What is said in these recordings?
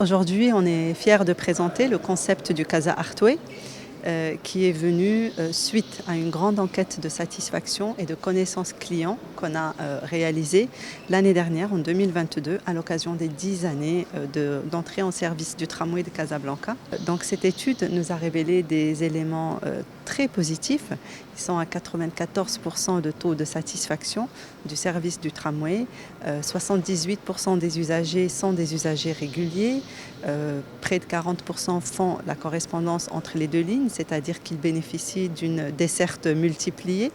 Aujourd'hui, on est fiers de présenter le concept du Casa Artway, qui est venu suite à une grande enquête de satisfaction et de connaissance client qu'on a réalisée l'année dernière, en 2022, à l'occasion des 10 années d'entrée en service du tramway de Casablanca. Donc cette étude nous a révélé des éléments très positifs. Ils sont à 94% de taux de satisfaction du service du tramway. 78% des usagers sont des usagers réguliers. Près de 40% font la correspondance entre les deux lignes, c'est-à-dire qu'ils bénéficient d'une desserte multipliée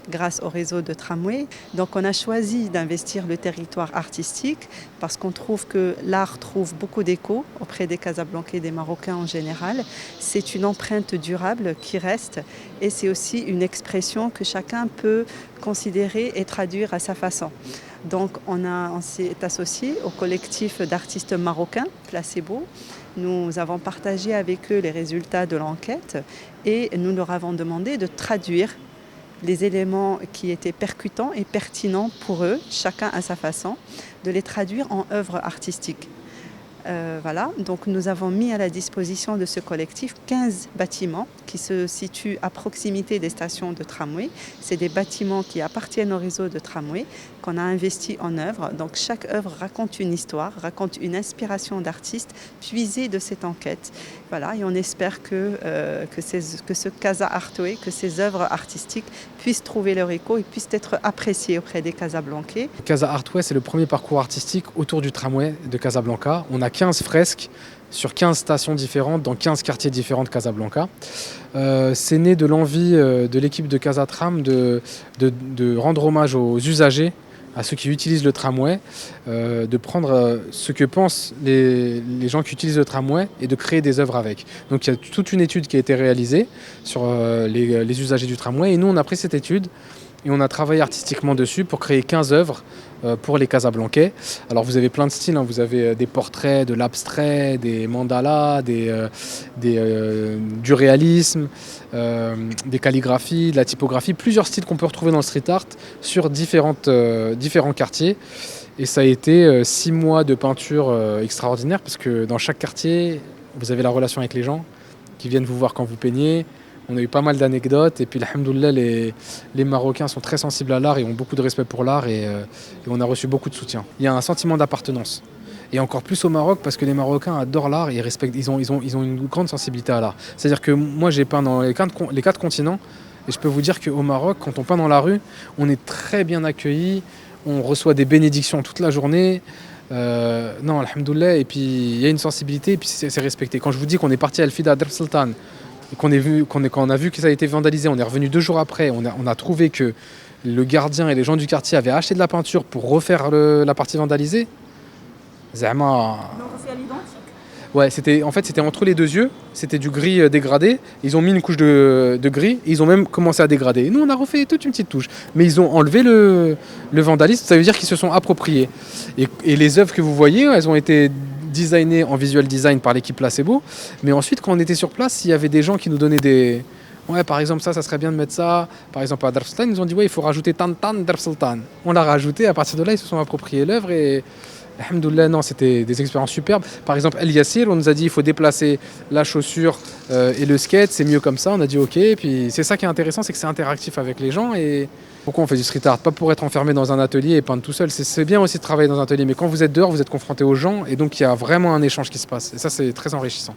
grâce au réseau de tramway. Donc on a choisi d'investir le territoire artistique parce qu'on trouve que l'art trouve beaucoup d'écho auprès des Casablancais et des Marocains en général. C'est une empreinte durable qui reste et c'est aussi une expression que chacun peut considérer et traduire à sa façon. Donc on s'est associé au collectif d'artistes marocains, Placebo. Nous avons partagé avec eux les résultats de l'enquête et nous leur avons demandé de traduire les éléments qui étaient percutants et pertinents pour eux, chacun à sa façon, de les traduire en œuvres artistiques. Voilà, donc nous avons mis à la disposition de ce collectif 15 bâtiments qui se situent à proximité des stations de tramway. C'est des bâtiments qui appartiennent au réseau de tramway qu'on a investi en œuvre. Donc chaque œuvre raconte une histoire, raconte une inspiration d'artiste puisée de cette enquête. Voilà, et on espère que ce Casa Artway, que ces œuvres artistiques puissent trouver leur écho et puissent être appréciées auprès des Casablancais. Casa Artway, c'est le premier parcours artistique autour du tramway de Casablanca. On a 15 fresques sur 15 stations différentes dans 15 quartiers différents de Casablanca. C'est né de l'envie de l'équipe de Casatram de rendre hommage aux usagers, à ceux qui utilisent le tramway, de prendre ce que pensent les gens qui utilisent le tramway et de créer des œuvres avec. Donc il y a toute une étude qui a été réalisée sur les usagers du tramway et nous on a pris cette étude et on a travaillé artistiquement dessus pour créer 15 œuvres pour les Casablancais. Alors vous avez plein de styles, hein. Vous avez des portraits, de l'abstrait, des mandalas, du réalisme, des calligraphies, de la typographie, plusieurs styles qu'on peut retrouver dans le street art sur différents quartiers. Et ça a été 6 mois de peinture extraordinaire parce que dans chaque quartier, vous avez la relation avec les gens qui viennent vous voir quand vous peignez. On a eu pas mal d'anecdotes et puis alhamdoulilah, les Marocains sont très sensibles à l'art et ont beaucoup de respect pour l'art et on a reçu beaucoup de soutien. Il y a un sentiment d'appartenance. Et encore plus au Maroc parce que les Marocains adorent l'art et ils ont une grande sensibilité à l'art. C'est-à-dire que moi j'ai peint dans les 4 continents et je peux vous dire qu'au Maroc, quand on peint dans la rue, on est très bien accueillis, on reçoit des bénédictions toute la journée. Non, alhamdoulilah, et puis il y a une sensibilité et puis c'est respecté. Quand je vous dis qu'on est parti à Al-Fida Dar Sultan, et quand on a vu que ça a été vandalisé, on est revenu 2 jours après, on a trouvé que le gardien et les gens du quartier avaient acheté de la peinture pour refaire la partie vandalisée. Zama. Donc c'est à l'identique. Ouais, c'était entre les 2 yeux, c'était du gris dégradé. Ils ont mis une couche de gris et ils ont même commencé à dégrader. Et nous, on a refait toute une petite touche. Mais ils ont enlevé le vandalisme, ça veut dire qu'ils se sont appropriés. Et les œuvres que vous voyez, elles ont été designé en visual design par l'équipe Placebo, mais ensuite quand on était sur place, il y avait des gens qui nous donnaient des... Ouais, par exemple ça serait bien de mettre ça, par exemple à Dar Sultan, ils nous ont dit ouais il faut rajouter Tan Dar Sultan. On l'a rajouté, à partir de là ils se sont appropriés l'œuvre et alhamdoulilah, non, c'était des expériences superbes. Par exemple El Yassir, on nous a dit il faut déplacer la chaussure et le skate, c'est mieux comme ça, on a dit ok, et puis c'est ça qui est intéressant, c'est que c'est interactif avec les gens et... Pourquoi on fait du street art? Pas pour être enfermé dans un atelier et peindre tout seul. C'est bien aussi de travailler dans un atelier, mais quand vous êtes dehors, vous êtes confronté aux gens et donc il y a vraiment un échange qui se passe. Et ça, c'est très enrichissant.